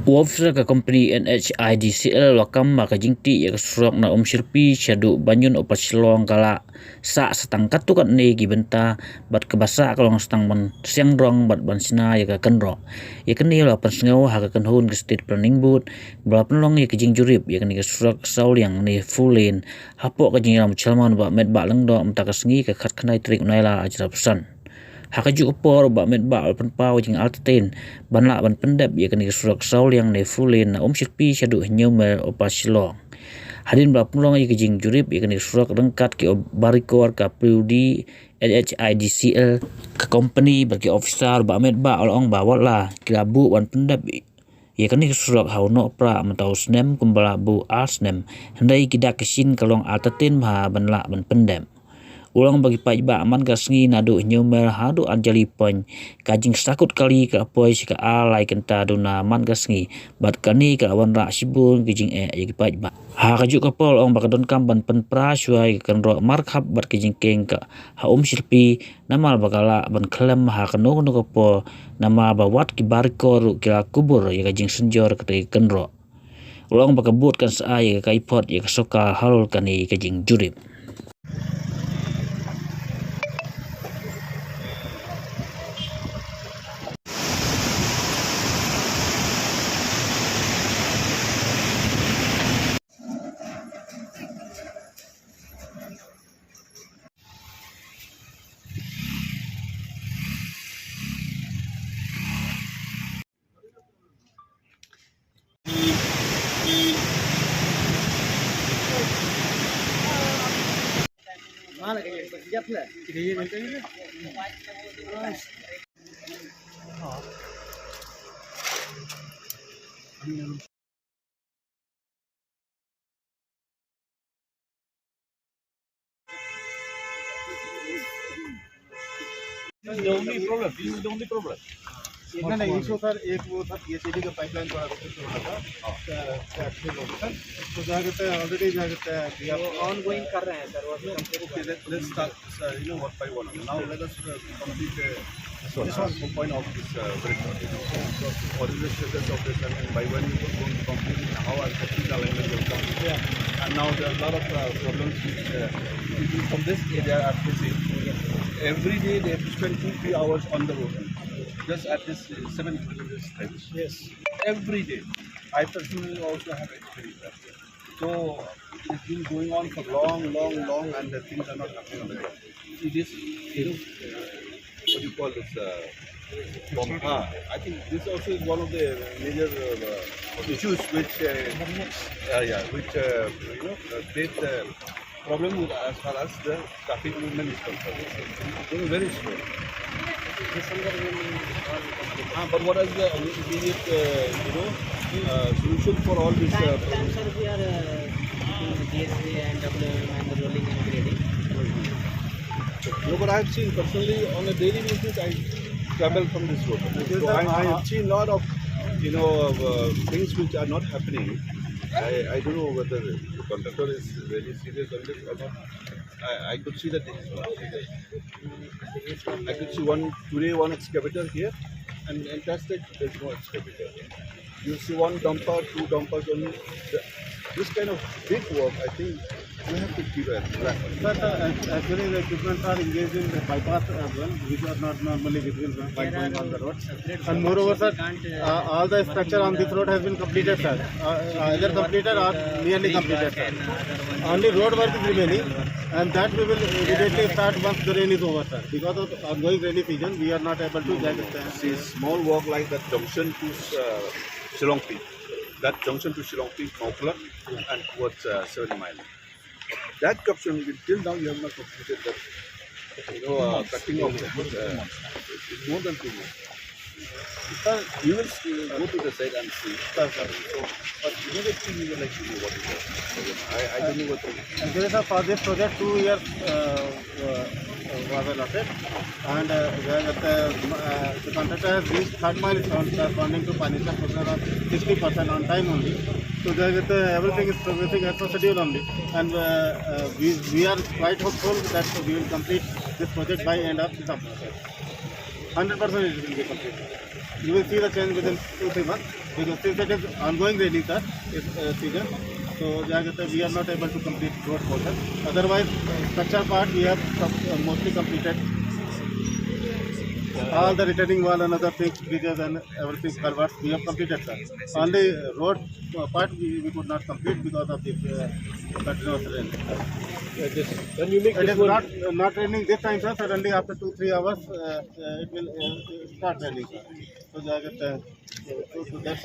Wafsa ka company Nhidcl wakam maka jingti ya surok na Umshyrpi syadu banyun opasilong kala sa setang Katto Katne gibenta bat kebasa kalong setang ban Siang Rong bat bansina ya ka kenro ya keni la pansngau ha ka kenhun ke state planning board bala penlong ya kijing jurip ya keni ka surok saul yang ni fullin hapo ka jing ram chalman ba met ba lengdo mta ka sngi ka khat khnai trik naila ajra pesan hakaju opor ba met ba alpan pau jing alten banla ban pendep ya kani surak saul yang ne fulin na Umshyrpi syadu nyomel opasilong hadin ba pulong ya kijing jurip ya kani surak rengkat ki barikor ka priudi Nhidcl ka company bagi officer ba met ba olong ba wala kilabu wan pendep ya kani surak hauno pra mentau snem kumbala bu asnem hendai kidak kesin kalong alten ba banla ban pendep ulang bagi pajba aman kasngi nadu nyomel hadu anjali pon kajing sakut kali ka poi ka alai kenta duna man kasngi bat kani ka wan ra sibun kijing ya pajba ha kaju ka pol ong bakadon kam ban pen praswai kan ro markhap bat kijing keng ka ha Umshyrpi namal bakala ban klem ha kanu no ka po nama bawat ki barikor kila kubur ya kajing senjor ka kenro ulang bakabut kan saai ka ipot ya soka halul kani kajing jurip Mana kayaknya sekejap lah. Kayaknya nanti ini. This is the only problem. This is the only problem. इतना नहीं इसको sir एक वो था PhD का pipeline थोड़ा कुछ होना था एक्चुअली लोकेशन तो क्या कहते हैं ऑलरेडी क्या कहते हैं कि आप ऑनगोइंग कर रहे हैं सर वो let's start one by one now let us complete this point of this bridge what is the status of this and by when you are going to complete it how are technical alignment will come and now there are a lot of problems which people from this area are facing every day they have to spend 2-3 hours on the road just at this 7 kilometers stretch. Yes. Every day. I personally also have experienced that. So it's been going on for long, and the things are not happening on the ground. It is, what do you call this? I think this also is one of the major issues which, create the problem with as far as the traffic movement is concerned. It's going very slow. But what is the immediate, solution for all this? Time, sir, we are DSA and WM and the rolling and grading. No, but I have seen personally on a daily basis I travel from this road. So I have seen a lot of, things which are not happening. I don't know whether the contractor is really serious on this or not. I could see that this is not serious. I could see one excavator here, and that's it. There's no excavator. You see one dumper, 2 dumpers only. This kind of big work, I think we have to keep a track. But actually the equipment are engaged in the bypass as well, which are not normally visible by going on the road. And moreover, sir, all the structure on this road has been completed, sir. Either completed or nearly completed, sir. Only road work is remaining, and that we will immediately start once the rain is over, sir. Because of ongoing rainy season, we are not able to get it. See, small work like that junction to Shillong Peak. That junction to Shillong Peak, Nhidcl, and towards 7 Mile. That junction, till now you have not completed that, cutting of it's more than 2 months. Sir, you will go to the site and see. So, but immediately we will actually what is that? I don't know what to do. Actually, sir, for this project 2 years was allotted, and the contractor has reached 3rd milestone corresponding to financial progress of 60% on time only. So everything is progressing as per schedule only, and we are quite hopeful that we will complete this project by end of December. 100% it will be complete. You will see the change within 2-3 months because since it is ongoing rainy season, so we are not able to complete road portion. Otherwise, structure part we have mostly completed. All the retaining wall and other things, bridges and everything, culverts, we have completed, sir. Only road part we could not complete because of the continuous rain. When you make It this is one, not raining this time, sir. Suddenly after 2-3 hours, it will start raining, sir. So that's